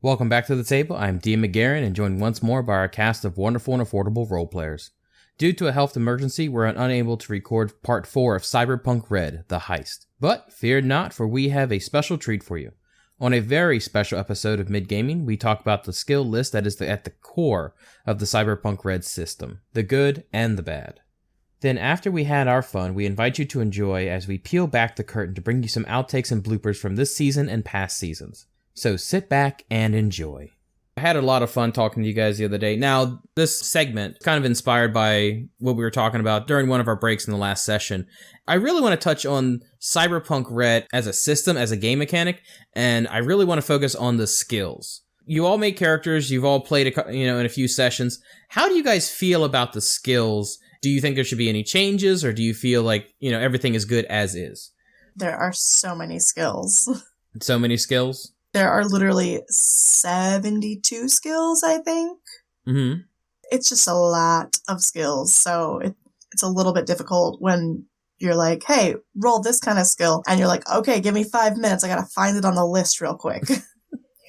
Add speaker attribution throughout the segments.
Speaker 1: Welcome back to the table. I'm D. Midgarin and joined once more by our cast of wonderful and affordable role players. Due to a health emergency, we're unable to record part 4 of Cyberpunk Red, The Heist. But fear not, for we have a special treat for you. On a very special episode of Midgaming, we talk about the skill list that is at the core of the Cyberpunk Red system, the good and the bad. Then after we had our fun, we invite you to enjoy as we peel back the curtain to bring you some outtakes and bloopers from this season and past seasons. So sit back and enjoy. I had a lot of fun talking to you guys the other day. Now, this segment kind of inspired by what we were talking about during one of our breaks in the last session. I really want to touch on Cyberpunk Red as a system, as a game mechanic, and I really want to focus on the skills. You all make characters, you've all played in a few sessions. How do you guys feel about the skills? Do you think there should be any changes, or do you feel like, everything is good as is?
Speaker 2: There are so many skills.
Speaker 1: So many skills?
Speaker 2: There are literally 72 skills, I think.
Speaker 1: Mm-hmm.
Speaker 2: It's just a lot of skills, so it's a little bit difficult when you're like, hey, roll this kind of skill, and you're like, okay, give me 5 minutes, I gotta find it on the list real quick.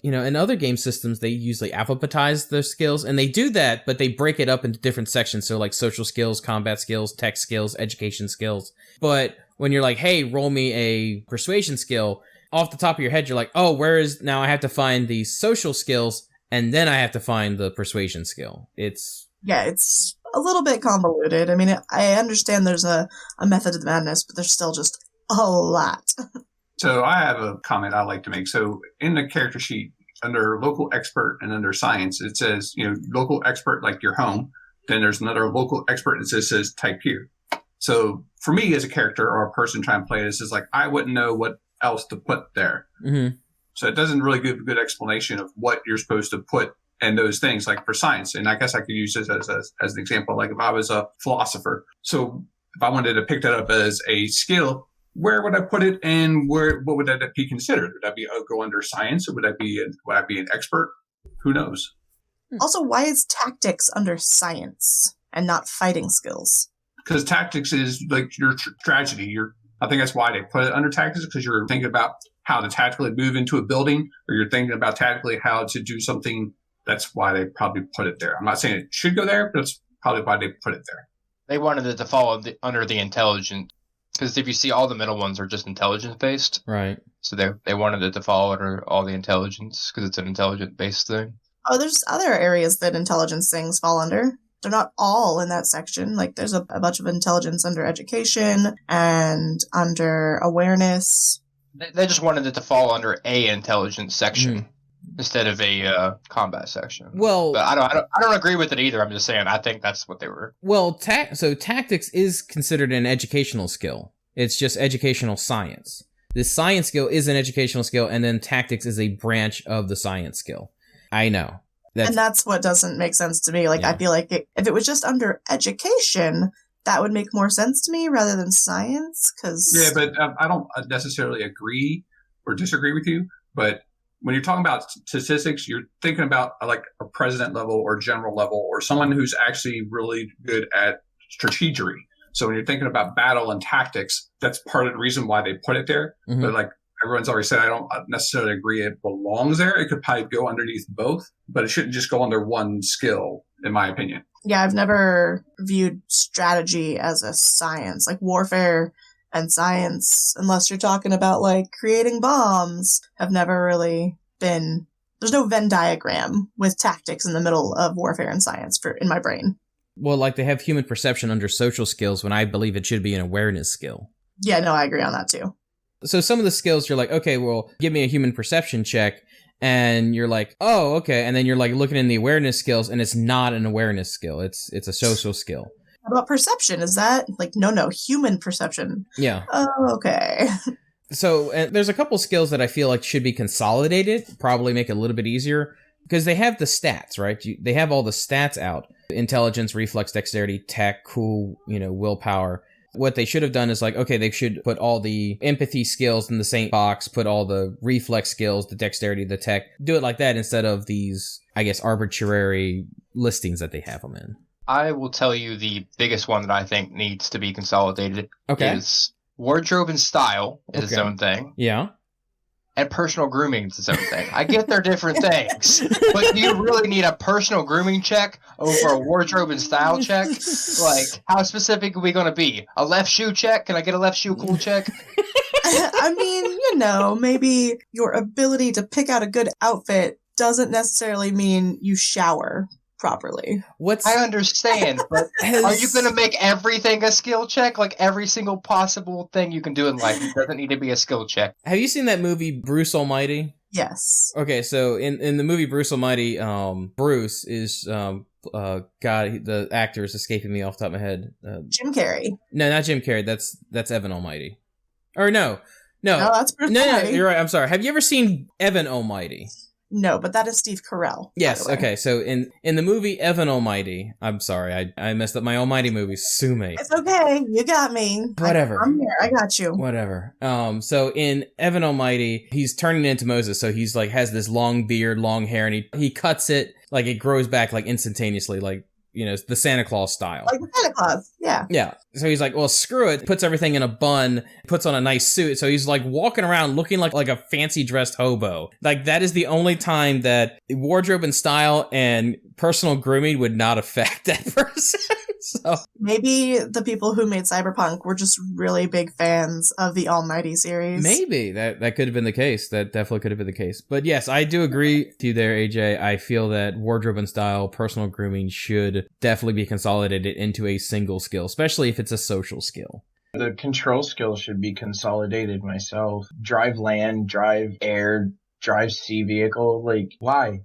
Speaker 1: In other game systems, they usually alphabetize their skills, and they do that, but they break it up into different sections, so like social skills, combat skills, tech skills, education skills. But when you're like, hey, roll me a persuasion skill, off the top of your head, you're like, oh, now I have to find the social skills, and then I have to find the persuasion skill. It's a little bit convoluted. I mean, I understand there's a method of the madness, but there's still just a lot.
Speaker 3: So I have a comment I'd like to make. So in the character sheet, under local expert and under science, it says, local expert, like your home. Then there's another local expert that says type here. So for me as a character or a person trying to play this, is like, I wouldn't know what else to put there.
Speaker 1: Mm-hmm.
Speaker 3: So it doesn't really give a good explanation of what you're supposed to put in those things, like for science. And I guess I could use this as an example, like if I was a philosopher. So if I wanted to pick that up as a skill, where would I put it, and what would that be considered? Would that be go under science, or would I be an expert? Who knows?
Speaker 2: Also, why is tactics under science and not fighting skills?
Speaker 3: Because tactics is like your tragedy. I think that's why they put it under tactics, because you're thinking about how to tactically move into a building, or you're thinking about tactically how to do something. That's why they probably put it there. I'm not saying it should go there, but that's probably why they put it there.
Speaker 4: They wanted it to fall under the intelligence, because if you see, all the middle ones are just intelligence-based.
Speaker 1: Right.
Speaker 4: So they wanted it to fall under all the intelligence, because it's an intelligence-based thing.
Speaker 2: Oh, there's other areas that intelligence things fall under. They're not all in that section. Like, there's a bunch of intelligence under education and under awareness.
Speaker 4: They just wanted it to fall under a intelligence section instead of a combat section.
Speaker 1: Well,
Speaker 4: but I don't agree with it either. I'm just saying I think that's what they were.
Speaker 1: Well, so tactics is considered an educational skill. It's just educational science. The science skill is an educational skill, and then tactics is a branch of the science skill. I know.
Speaker 2: And that's what doesn't make sense to me. Like, yeah. I feel like if it was just under education, that would make more sense to me rather than science.
Speaker 3: Yeah, but I don't necessarily agree or disagree with you. But when you're talking about statistics, you're thinking about like a president level or general level, or someone who's actually really good at strategery. So when you're thinking about battle and tactics, that's part of the reason why they put it there. Mm-hmm. But like everyone's already said, I don't necessarily agree it belongs there. It could probably go underneath both, but it shouldn't just go under one skill, in my opinion.
Speaker 2: Yeah, I've never viewed strategy as a science, like warfare and science, unless you're talking about like creating bombs, have never really been. There's no Venn diagram with tactics in the middle of warfare and science in my brain.
Speaker 1: Well, like they have human perception under social skills when I believe it should be an awareness skill.
Speaker 2: Yeah, no, I agree on that too.
Speaker 1: So some of the skills you're like, okay, well, give me a human perception check. And you're like, oh, okay. And then you're like looking in the awareness skills, and it's not an awareness skill. It's a social skill.
Speaker 2: How about perception? Is that like, no, human perception?
Speaker 1: Yeah.
Speaker 2: Oh, okay.
Speaker 1: So there's a couple skills that I feel like should be consolidated, probably make it a little bit easier, because they have the stats, right? They have all the stats out. Intelligence, reflex, dexterity, tech, cool, willpower. What they should have done is like, okay, they should put all the empathy skills in the same box, put all the reflex skills, the dexterity, the tech, do it like that instead of these, I guess, arbitrary listings that they have them in.
Speaker 4: I will tell you the biggest one that I think needs to be consolidated is wardrobe and style is its own thing.
Speaker 1: Yeah.
Speaker 4: and personal grooming is its own thing. I get they're different things, but do you really need a personal grooming check over a wardrobe and style check? Like, how specific are we going to be? A left shoe check? Can I get a left shoe cool check?
Speaker 2: I mean, maybe your ability to pick out a good outfit doesn't necessarily mean you shower properly.
Speaker 4: I understand, but are you going to make everything a skill check? Like every single possible thing you can do in life doesn't need to be a skill check.
Speaker 1: Have you seen that movie Bruce Almighty?
Speaker 2: Yes.
Speaker 1: Okay, so in the movie Bruce Almighty, Bruce is God, the actor is escaping me off the top of my head.
Speaker 2: Jim Carrey.
Speaker 1: No, not Jim Carrey. That's Evan Almighty. Or no,
Speaker 2: that's Bruce Almighty.
Speaker 1: No, you're right. I'm sorry. Have you ever seen Evan Almighty?
Speaker 2: No, but that is Steve Carell.
Speaker 1: Yes. Okay. So in the movie Evan Almighty, I'm sorry, I messed up my Almighty movie. Sue me.
Speaker 2: It's okay. You got me.
Speaker 1: Whatever.
Speaker 2: I'm here. I got you.
Speaker 1: Whatever. So in Evan Almighty, he's turning into Moses. So he's like has this long beard, long hair, and he cuts it like it grows back like instantaneously, like the Santa Claus style.
Speaker 2: Like the Santa Claus. Yeah.
Speaker 1: Yeah. So he's like, well, screw it. Puts everything in a bun, puts on a nice suit. So he's like walking around looking like a fancy dressed hobo. Like that is the only time that wardrobe and style and personal grooming would not affect that person. So
Speaker 2: maybe the people who made Cyberpunk were just really big fans of the Almighty series.
Speaker 1: Maybe that could have been the case. That definitely could have been the case. But yes, I do agree with you there, AJ. I feel that wardrobe and style, personal grooming should definitely be consolidated into a single skill, especially if it's a social skill.
Speaker 5: The control skill should be consolidated myself. Drive land, drive air, drive sea vehicle. Like, why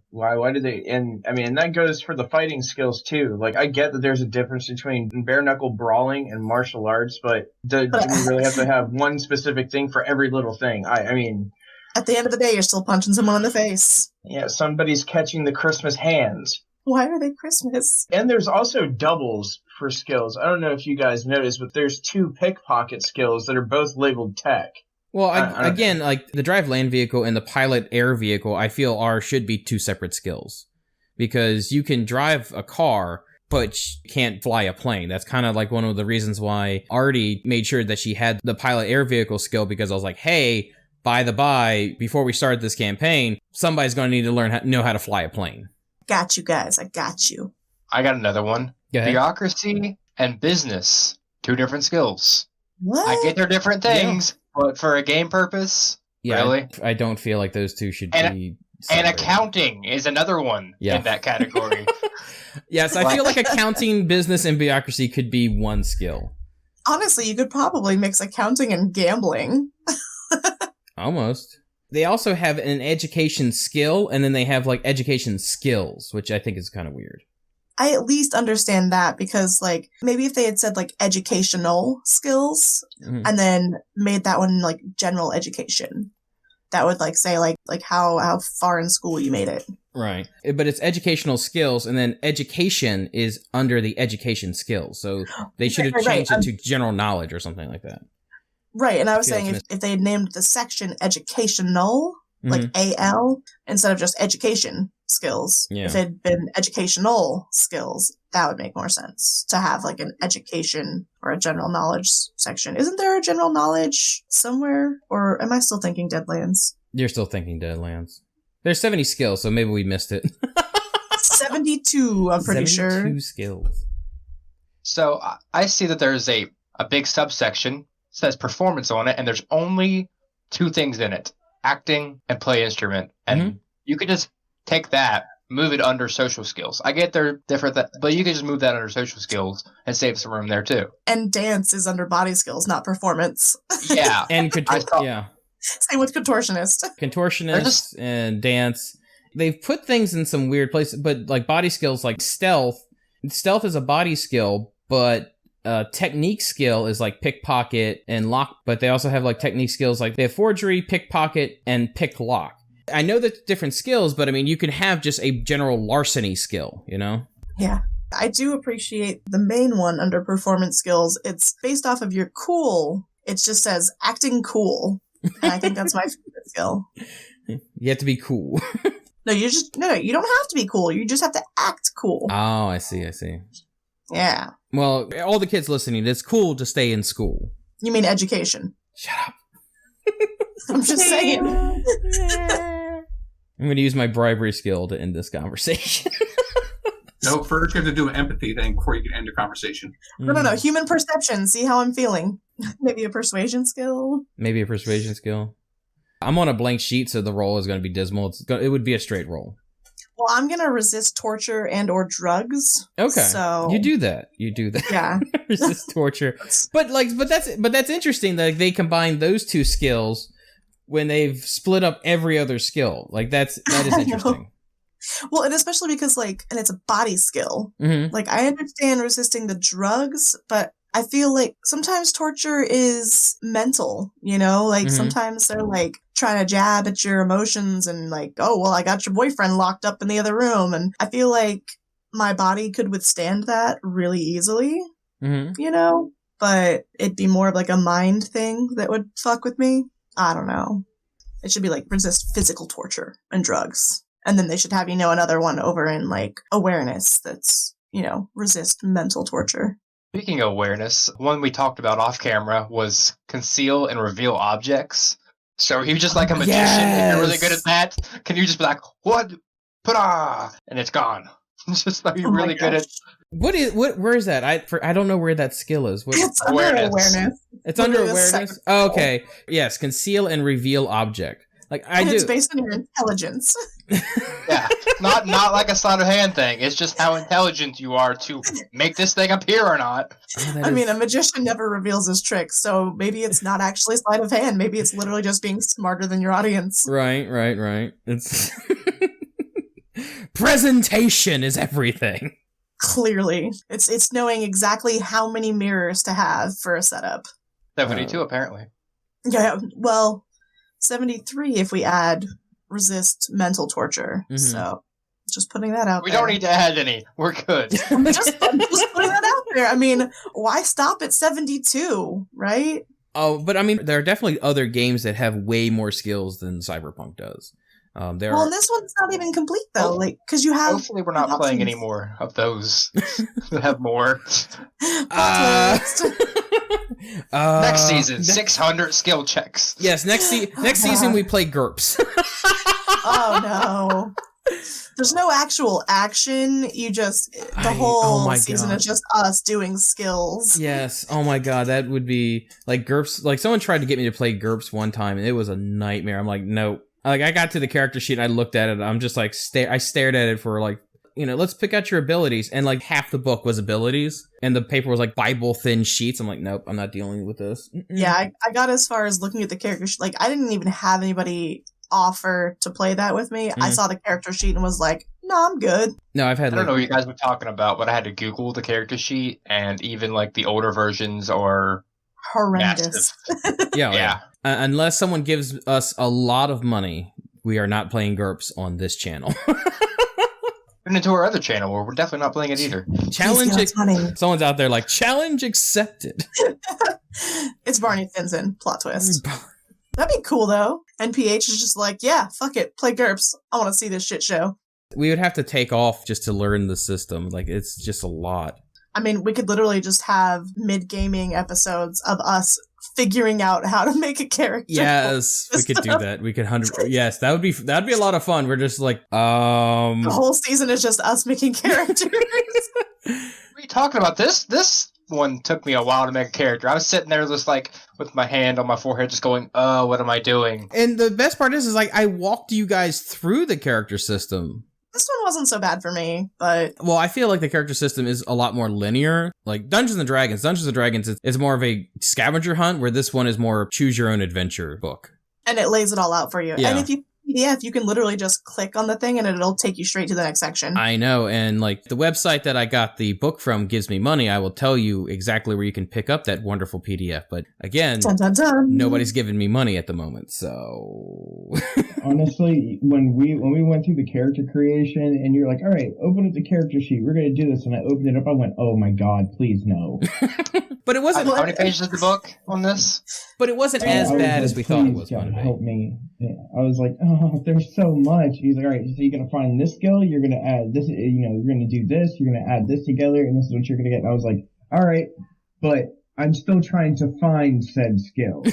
Speaker 5: do they? And I mean, and that goes for the fighting skills too. Like, I get that there's a difference between bare knuckle brawling and martial arts, but do we really have to have one specific thing for every little thing? I mean,
Speaker 2: at the end of the day, you're still punching someone in the face.
Speaker 5: Yeah, somebody's catching the Christmas hands.
Speaker 2: Why are they Christmas?
Speaker 5: And there's also doubles for skills. I don't know if you guys noticed, but there's 2 pickpocket skills that are both labeled tech.
Speaker 1: Well, again, like the drive land vehicle and the pilot air vehicle, I feel should be 2 separate skills. Because you can drive a car, but you can't fly a plane. That's kind of like one of the reasons why Artie made sure that she had the pilot air vehicle skill, because I was like, hey, by the by, before we start this campaign, somebody's going to need to know how to fly a plane.
Speaker 2: Got you guys. I got you.
Speaker 4: I got another one. Bureaucracy and business. 2 different skills.
Speaker 2: What?
Speaker 4: I get they're different things, but for a game purpose, really?
Speaker 1: I don't feel like those 2 should be separate.
Speaker 4: And accounting is another one in that category.
Speaker 1: Yes, I feel like accounting, business, and bureaucracy could be 1 skill.
Speaker 2: Honestly, you could probably mix accounting and gambling.
Speaker 1: Almost. They also have an education skill, and then they have like education skills, which I think is kind of weird.
Speaker 2: I at least understand that because, like, maybe if they had said, like, educational skills and then made that one, like, general education, that would, like, say, like how far in school you made it.
Speaker 1: Right. But it's educational skills, and then education is under the education skills. So they should have changed it to general knowledge or something like that.
Speaker 2: Right. And I was saying if they had named the section educational, like AL, instead of just education skills. Yeah. If it had been educational skills, that would make more sense to have like an education or a general knowledge section. Isn't there a general knowledge somewhere? Or am I still thinking Deadlands?
Speaker 1: You're still thinking Deadlands. There's 70 skills, so maybe we missed it.
Speaker 2: 72, I'm pretty sure.
Speaker 1: 72 skills.
Speaker 4: So I see that there's a big subsection, says performance on it, and there's only 2 things in it. Acting and play instrument. And you could just take that, move it under social skills. I get they're different, but you could just move that under social skills and save some room there too.
Speaker 2: And dance is under body skills, not performance.
Speaker 4: Yeah.
Speaker 1: And yeah.
Speaker 2: Same with contortionist.
Speaker 1: Contortionist and dance. They've put things in some weird places, but like body skills like stealth. Stealth is a body skill, but technique skill is like pickpocket and lock, but they also have like technique skills like they have forgery, pickpocket, and pick lock. I know that's different skills, but I mean, you can have just a general larceny skill, you know?
Speaker 2: Yeah. I do appreciate the main one under performance skills. It's based off of your cool. It just says acting cool. And I think that's my favorite skill.
Speaker 1: You have to be cool.
Speaker 2: No, you don't have to be cool. You just have to act cool.
Speaker 1: Oh, I see.
Speaker 2: Yeah.
Speaker 1: Well, all the kids listening, it's cool to stay in school.
Speaker 2: You mean education?
Speaker 1: Shut up.
Speaker 2: I'm just saying.
Speaker 1: I'm going to use my bribery skill to end this conversation.
Speaker 3: No, first you have to do an empathy thing before you can end your conversation.
Speaker 2: No. Human perception. See how I'm feeling. Maybe a persuasion skill.
Speaker 1: Maybe a persuasion skill. I'm on a blank sheet, so the roll is going to be dismal. It would be a straight roll.
Speaker 2: Well, I'm going to resist torture and or drugs.
Speaker 1: Okay.
Speaker 2: So
Speaker 1: You do that.
Speaker 2: yeah.
Speaker 1: Resist torture. But that's interesting that they combine those two skills when they've split up every other skill. Like that is interesting.
Speaker 2: Well, and especially because and it's a body skill.
Speaker 1: Mm-hmm.
Speaker 2: Like I understand resisting the drugs, but I feel like sometimes torture is mental,
Speaker 1: Mm-hmm.
Speaker 2: sometimes they're trying to jab at your emotions and oh, well, I got your boyfriend locked up in the other room. And I feel like my body could withstand that really easily, but it'd be more of a mind thing that would fuck with me. I don't know. It should be resist physical torture and drugs. And then they should have, another one over in awareness that's, resist mental torture.
Speaker 4: Speaking of awareness, one we talked about off camera was conceal and reveal objects. So he was just like a magician. If you're really good at that, can you just be like, what? Put-ah! And it's gone. It's just like you're really good at...
Speaker 1: Where is that? I don't know where that skill is.
Speaker 2: It's awareness.
Speaker 1: It's under awareness? Oh, okay. Yes, conceal and reveal object.
Speaker 2: It's based on your intelligence.
Speaker 4: Yeah, not like a sleight of hand thing. It's just how intelligent you are to make this thing appear or not.
Speaker 2: A magician never reveals his tricks, so maybe it's not actually sleight of hand. Maybe it's literally just being smarter than your audience.
Speaker 1: Right. It's presentation is everything.
Speaker 2: Clearly, it's knowing exactly how many mirrors to have for a setup.
Speaker 4: 72, apparently.
Speaker 2: Yeah, well, 73 if we add resist mental torture. Mm-hmm. So just putting that out
Speaker 4: there. We
Speaker 2: there.
Speaker 4: don't need to add any. We're good.
Speaker 2: I'm just putting that out there. Why stop at 72, right?
Speaker 1: Oh, but there are definitely other games that have way more skills than Cyberpunk does.
Speaker 2: And this one's not even complete though, because you have.
Speaker 4: Hopefully, we're not playing any more of those that have more. Next season, 600 skill checks.
Speaker 1: Yes, next season we play GURPS.
Speaker 2: Oh no. There's no actual action. The whole season is just us doing skills.
Speaker 1: Yes. Oh my god, that would be GURPS. Someone tried to get me to play GURPS one time and it was a nightmare. I'm like, nope. I got to the character sheet and I looked at it. I'm just I stared at it for let's pick out your abilities. And half the book was abilities. And the paper was Bible thin sheets. I'm like, nope, I'm not dealing with this. Mm-mm.
Speaker 2: Yeah, I got as far as looking at the character sheet. I didn't even have anybody offer to play that with me. Mm-hmm. I saw the character sheet and was like, no, I'm good.
Speaker 1: No, I don't
Speaker 4: know what you guys were talking about, but I had to Google the character sheet, and even the older versions are
Speaker 2: horrendous.
Speaker 1: Yeah. Unless someone gives us a lot of money, we are not playing GURPS on this channel.
Speaker 4: And into our other channel where we're definitely not playing it either.
Speaker 1: Someone's out there challenge accepted.
Speaker 2: It's Barney Finson, plot twist. That'd be cool though. NPH is just yeah, fuck it, play GURPS. I want to see this shit show.
Speaker 1: We would have to take off just to learn the system. It's just a lot.
Speaker 2: We could literally just have mid-gaming episodes of us figuring out how to make a character.
Speaker 1: Yes, we could do that. We could yes, that'd be a lot of fun. We're just
Speaker 2: The whole season is just us making characters.
Speaker 4: What are you talking about? This one took me a while to make a character. I was sitting there just with my hand on my forehead just going, what am I doing?
Speaker 1: And the best part is I walked you guys through the character system.
Speaker 2: This one wasn't so bad for me, but...
Speaker 1: Well, I feel like the character system is a lot more linear. Dungeons & Dragons is more of a scavenger hunt, where this one is more choose-your-own-adventure book.
Speaker 2: And it lays it all out for you.
Speaker 1: Yeah.
Speaker 2: And if you PDF, you can literally just click on the thing and it'll take you straight to the next section.
Speaker 1: I know, and the website that I got the book from gives me money. I will tell you exactly where you can pick up that wonderful PDF. But again,
Speaker 2: dun, dun, dun.
Speaker 1: Nobody's giving me money at the moment, so...
Speaker 5: Honestly, when we went through the character creation and you're like, all right, open up the character sheet, we're going to do this, and I opened it up, I went, oh my god, please no.
Speaker 1: But it wasn't...
Speaker 4: How many pages is the book on this?
Speaker 1: But it wasn't as bad as we thought it was going to be.
Speaker 5: Help me. Yeah, I was like, oh, there's so much. He's like, all right, so you're going to find this skill, you're going to add this, you're going to do this, you're going to add this together, and this is what you're going to get. And I was like, all right, but I'm still trying to find said skill.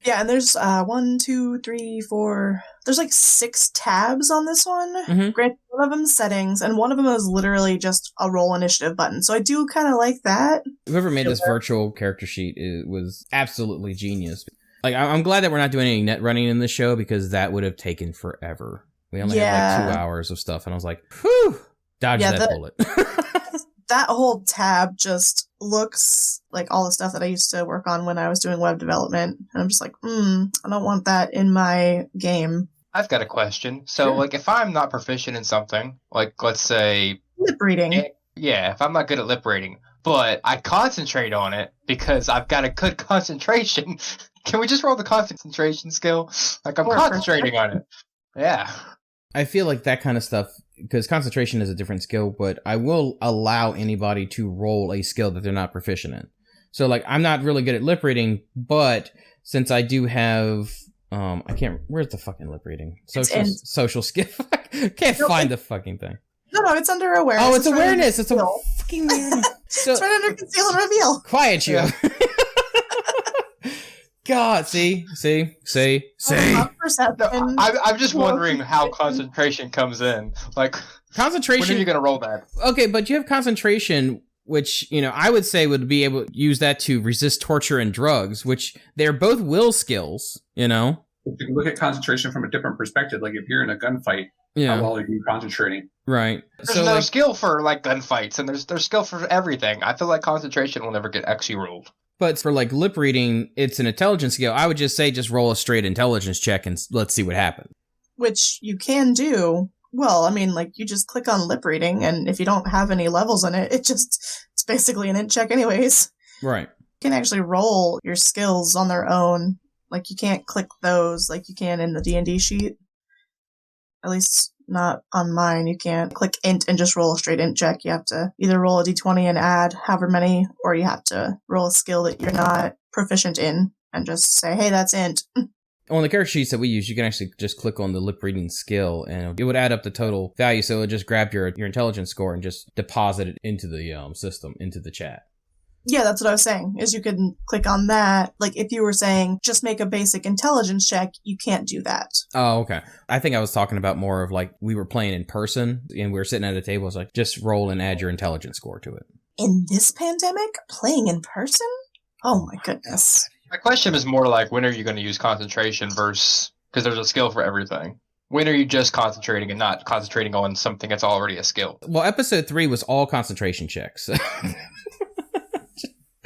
Speaker 2: Yeah, and there's 1, 2, 3, 4. There's like 6 tabs on this one.
Speaker 1: Mhm.
Speaker 2: Granted, one of them is settings, and one of them is literally just a roll initiative button. So I do kind of like that.
Speaker 1: Whoever made this virtual character sheet was absolutely genius. Like, I'm glad that we're not doing any net running in this show because that would have taken forever. We only had like 2 hours of stuff, and I was like, whew, dodge that bullet.
Speaker 2: That whole tab just looks like all the stuff that I used to work on when I was doing web development. And I'm just like, I don't want that in my game.
Speaker 4: I've got a question. So,
Speaker 1: Sure.
Speaker 4: like, if I'm not proficient in something, like, let's say...
Speaker 2: Lip reading.
Speaker 4: Yeah, if I'm not good at lip reading, but I concentrate on it because I've got a good concentration, can we just roll the concentration skill? Like, I'm concentrating on it. Yeah.
Speaker 1: I feel like that kind of stuff, because concentration is a different skill, but I will allow anybody to roll a skill that they're not proficient in. So, like, I'm not really good at lip reading, but since I do have, where's the fucking lip reading? Social skill. Can't find the fucking thing.
Speaker 2: No, it's under awareness.
Speaker 1: Oh, it's awareness. It's a fucking awareness. So,
Speaker 2: it's right under conceal and reveal.
Speaker 1: Quiet you. God, see.
Speaker 2: Perception.
Speaker 4: I'm just wondering how concentration comes in. Like,
Speaker 1: concentration.
Speaker 4: when are you going to roll that?
Speaker 1: Okay, but you have concentration, which, I would say would be able to use that to resist torture and drugs, which they're both will skills,
Speaker 3: You can look at concentration from a different perspective. Like, if you're in a gunfight, how well are you concentrating?
Speaker 1: Right.
Speaker 4: There's no skill for, like, gunfights, and there's skill for everything. I feel like concentration will never get actually rolled.
Speaker 1: But for, like, lip reading, it's an intelligence skill. I would just say just roll a straight intelligence check and let's see what happens.
Speaker 2: Which you can do. Well, I mean, like, you just click on lip reading, and if you don't have any levels in it, it's basically an int check anyways.
Speaker 1: Right.
Speaker 2: You can actually roll your skills on their own. Like, you can't click those like you can in the D&D sheet. At least not on mine. You can't click int and just roll a straight int check. You have to either roll a d20 and add however many, or you have to roll a skill that you're not proficient in and just say, hey, that's int.
Speaker 1: On the character sheets that we use, you can actually just click on the lip reading skill, and it would add up the total value. So it would just grab your intelligence score and just deposit it into the system, into the chat.
Speaker 2: Yeah, that's what I was saying, is you can click on that. Like, if you were saying, just make a basic intelligence check, you can't do that.
Speaker 1: Oh, okay. I think I was talking about more of, like, we were playing in person, and we were sitting at a table. It's like, just roll and add your intelligence score to it.
Speaker 2: In this pandemic? Playing in person? Oh my goodness.
Speaker 4: My question is more like, when are you going to use concentration versus... Because there's a skill for everything. When are you just concentrating and not concentrating on something that's already a skill?
Speaker 1: Well, episode 3 was all concentration checks.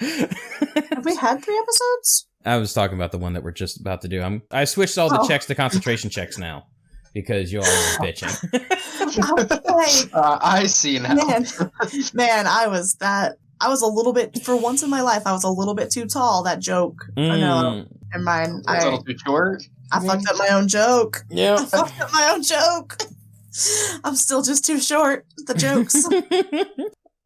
Speaker 2: Have we had 3 episodes?
Speaker 1: I was talking about the one that we're just about to do. I switched all the checks to concentration checks now because you all are bitching.
Speaker 4: I see now.
Speaker 2: Man, I was a little bit, for once in my life, I was a little bit too tall. That joke. I know. And mine.
Speaker 4: A little too short.
Speaker 2: I fucked up my own joke.
Speaker 1: Yeah.
Speaker 2: I fucked up my own joke. I'm still just too short. The jokes.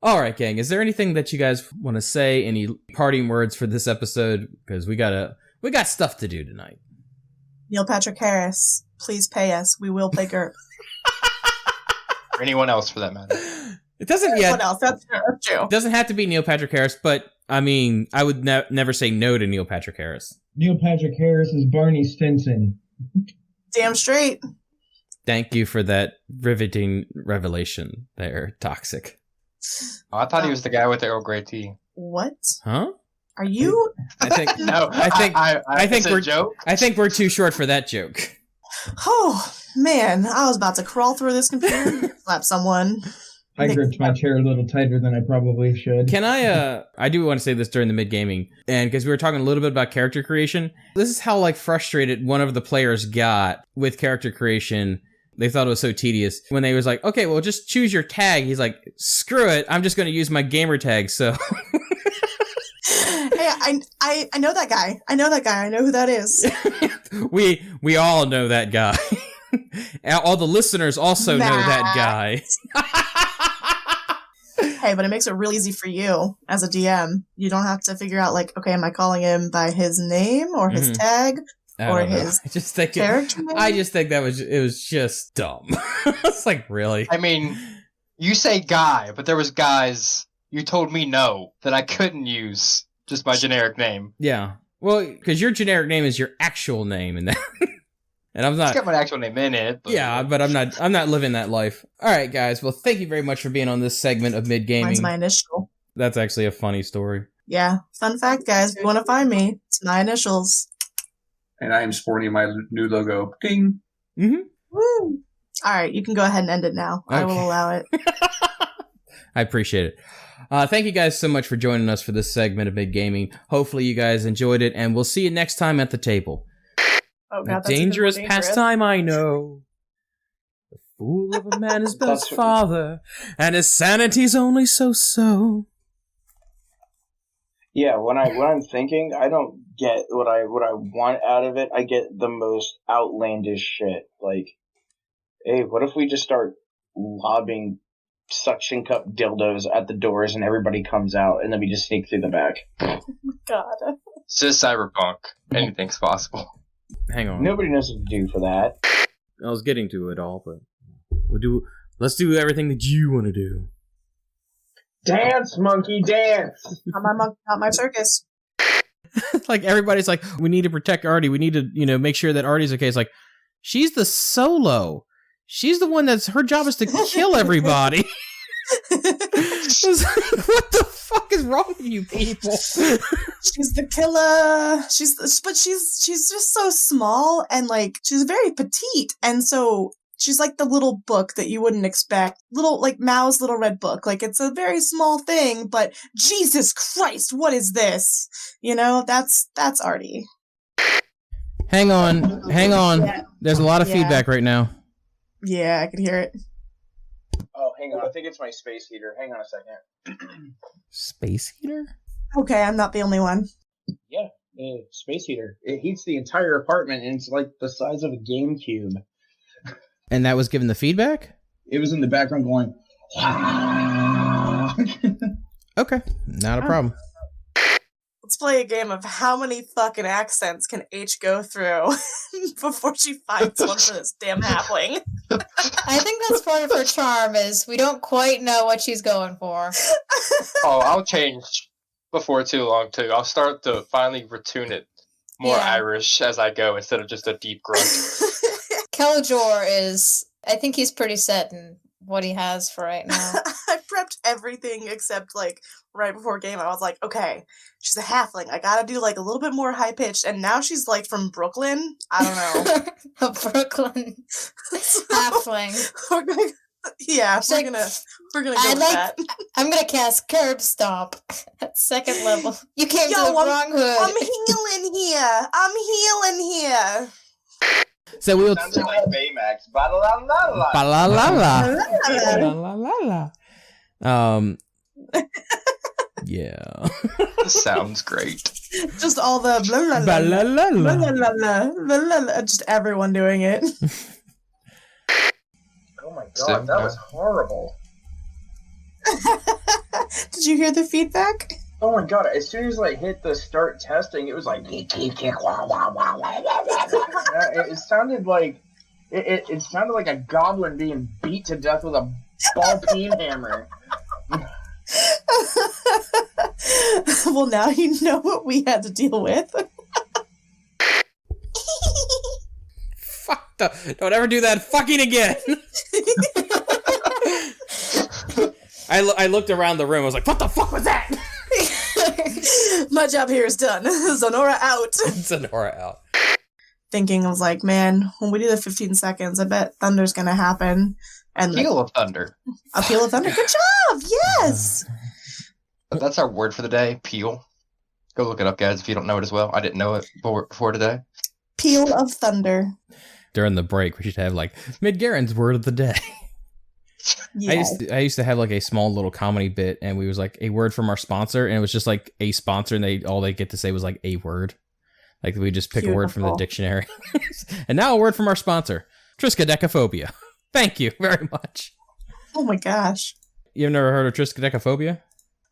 Speaker 1: All right, gang. Is there anything that you guys want to say? Any parting words for this episode? Because we got stuff to do tonight.
Speaker 2: Neil Patrick Harris, please pay us. We will play GURPS.
Speaker 4: Or anyone else, for that matter.
Speaker 1: It doesn't
Speaker 2: yet. Anyone else? That's true.
Speaker 1: It doesn't have to be Neil Patrick Harris, but I mean, I would never say no to Neil Patrick Harris.
Speaker 5: Neil Patrick Harris is Barney Stinson.
Speaker 2: Damn straight.
Speaker 1: Thank you for that riveting revelation there, Toxic.
Speaker 4: Oh, I thought he was the guy with the Earl Grey tea.
Speaker 2: What?
Speaker 1: Huh?
Speaker 2: Are you?
Speaker 1: I think
Speaker 4: no.
Speaker 1: I think we're
Speaker 4: joke.
Speaker 1: I think we're too short for that joke.
Speaker 2: Oh man, I was about to crawl through this computer and slap someone.
Speaker 5: I gripped my chair a little tighter than I probably should.
Speaker 1: Can I do want to say this during the mid-gaming, and because we were talking a little bit about character creation, this is how, like, frustrated one of the players got with character creation. They thought it was so tedious. When they was like, okay, well, just choose your tag. He's like, screw it. I'm just going to use my gamer tag, so...
Speaker 2: Hey, I know that guy. I know who that is.
Speaker 1: we all know that guy. All the listeners also know that guy.
Speaker 2: Hey, but it makes it real easy for you as a DM. You don't have to figure out, like, okay, am I calling him by his name or his tag? Or his character name?
Speaker 1: I just think it was just dumb. It's like, really?
Speaker 4: I mean, you say guy, but there was guys You told me no, that I couldn't use just my generic name.
Speaker 1: Yeah. Well, because your generic name is your actual name, and that, and I'm not.
Speaker 4: It's got my actual name in it. But
Speaker 1: Yeah, but I'm not living that life. All right, guys. Well, thank you very much for being on this segment of Mid Gaming.
Speaker 2: Mine's my initial.
Speaker 1: That's actually a funny story.
Speaker 2: Yeah. Fun fact, guys. If you want to find me, it's my initials.
Speaker 3: And I am sporting my new logo. Ding.
Speaker 1: Mm-hmm.
Speaker 2: Woo. All right. You can go ahead and end it now. I will allow it.
Speaker 1: I appreciate it. Thank you guys so much for joining us for this segment of Mid Gaming. Hopefully you guys enjoyed it, and we'll see you next time at the table.
Speaker 2: Oh,
Speaker 1: A
Speaker 2: God, that's
Speaker 1: dangerous
Speaker 2: even more dangerous.
Speaker 1: pastime, I know. The fool of a man is best father, and his sanity's only so-so.
Speaker 5: Yeah, when I'm thinking, I don't get what I want out of it. I get the most outlandish shit. Like, hey, what if we just start lobbing suction cup dildos at the doors and everybody comes out and then we just sneak through the back?
Speaker 2: God.
Speaker 4: It's just Cyberpunk. Anything's possible.
Speaker 1: Hang on.
Speaker 5: Nobody knows what to do for that.
Speaker 1: I was getting to it all, but let's do everything that you want to do.
Speaker 5: Dance, monkey, dance!
Speaker 2: Not my circus.
Speaker 1: Like, everybody's like, we need to protect Artie. We need to, make sure that Artie's okay. It's like, she's the solo. She's the one her job is to kill everybody. It's like, what the fuck is wrong with you people?
Speaker 2: She's the killer. She's just so small and like she's very petite, and so she's like the little book that you wouldn't expect. Little, like, Mao's little red book. Like, it's a very small thing, but Jesus Christ, what is this? That's Artie.
Speaker 1: Hang on.
Speaker 2: Yeah.
Speaker 1: There's a lot of feedback right now.
Speaker 2: Yeah, I could hear it.
Speaker 5: Oh, hang on. I think it's my space heater. Hang on a second.
Speaker 1: Space heater?
Speaker 2: Okay, I'm not the only one.
Speaker 5: Yeah, space heater. It heats the entire apartment, and it's like the size of a GameCube.
Speaker 1: And that was given the feedback?
Speaker 5: It was in the background going,
Speaker 1: Okay, not a problem.
Speaker 2: Let's play a game of how many fucking accents can H go through before she finds one for this damn halfling.
Speaker 6: I think that's part of her charm is we don't quite know what she's going for.
Speaker 4: Oh, I'll change before too long, too. I'll start to finally retune it more Irish as I go instead of just a deep grunt.
Speaker 6: Keljor is, I think he's pretty set in what he has for right now.
Speaker 2: I prepped everything except, like, right before game, I was like, okay, she's a halfling. I gotta do, like, a little bit more high-pitched, and now she's, like, from Brooklyn? I don't know.
Speaker 6: A Brooklyn halfling.
Speaker 2: We're gonna go with that.
Speaker 6: I'm gonna cast Curb Stomp at second level. You came to the wrong hood.
Speaker 2: I'm healing here.
Speaker 1: So we'll
Speaker 5: sounds like Baymax. Ba-la-la-la-la.
Speaker 1: Ba-la-la-la. Yeah.
Speaker 4: Sounds great.
Speaker 2: Just all the blah, blah, blah, blah, blah, blah, blah, blah, blah, just everyone doing it.
Speaker 5: Oh my god, that was horrible.
Speaker 2: Did you hear the feedback?
Speaker 5: Oh my god, as soon as I hit the start testing, it was like it sounded like it sounded like a goblin being beat to death with a ball peen hammer.
Speaker 2: Well, now you know what we had to deal with.
Speaker 1: Fuck, don't ever do that fucking again. I looked around the room. I was like, what the fuck was that?
Speaker 2: My job here is done. Sonora out.
Speaker 1: Sonora out.
Speaker 2: Thinking, I was like, man, when we do the 15 seconds, I bet Thunder's gonna happen. And
Speaker 4: Peal of Thunder.
Speaker 2: A Peal of Thunder. Good job. Yes.
Speaker 4: That's our word for the day. Peal. Go look it up, guys, if you don't know it as well. I didn't know it before today.
Speaker 2: Peal of Thunder.
Speaker 1: During the break, we should have like Midgarin's word of the day.
Speaker 2: Yes.
Speaker 1: I used to have like a small little comedy bit, and we was like a word from our sponsor, and it was just like a sponsor, and all they get to say was like a word. Like we just pick a word from the dictionary. And now a word from our sponsor, triskaidekaphobia. Thank you very much.
Speaker 2: Oh my gosh.
Speaker 1: You've never heard of triskaidekaphobia?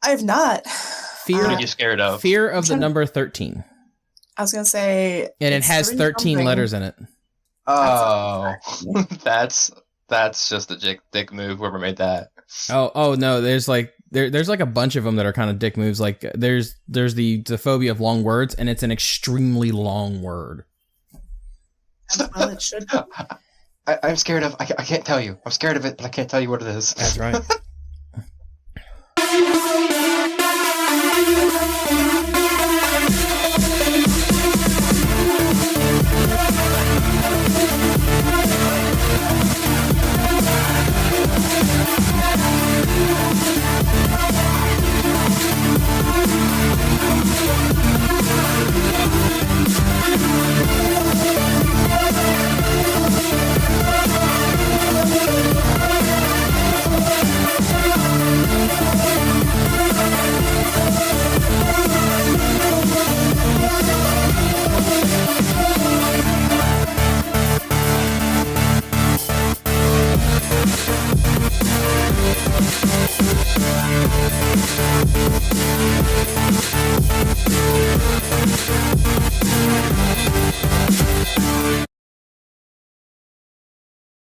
Speaker 2: I have not.
Speaker 1: Fear.
Speaker 4: What are you scared of?
Speaker 1: Fear of the number 13.
Speaker 2: I was gonna say.
Speaker 1: And it has 13 letters in it.
Speaker 4: Oh, that's just a dick move. Whoever made that.
Speaker 1: Oh no! There's like There's like a bunch of them that are kind of dick moves. Like there's the phobia of long words, and it's an extremely long word.
Speaker 2: Well, it should be.
Speaker 4: I'm scared of. I can't tell you. I'm scared of it, but I can't tell you what it is.
Speaker 1: That's right.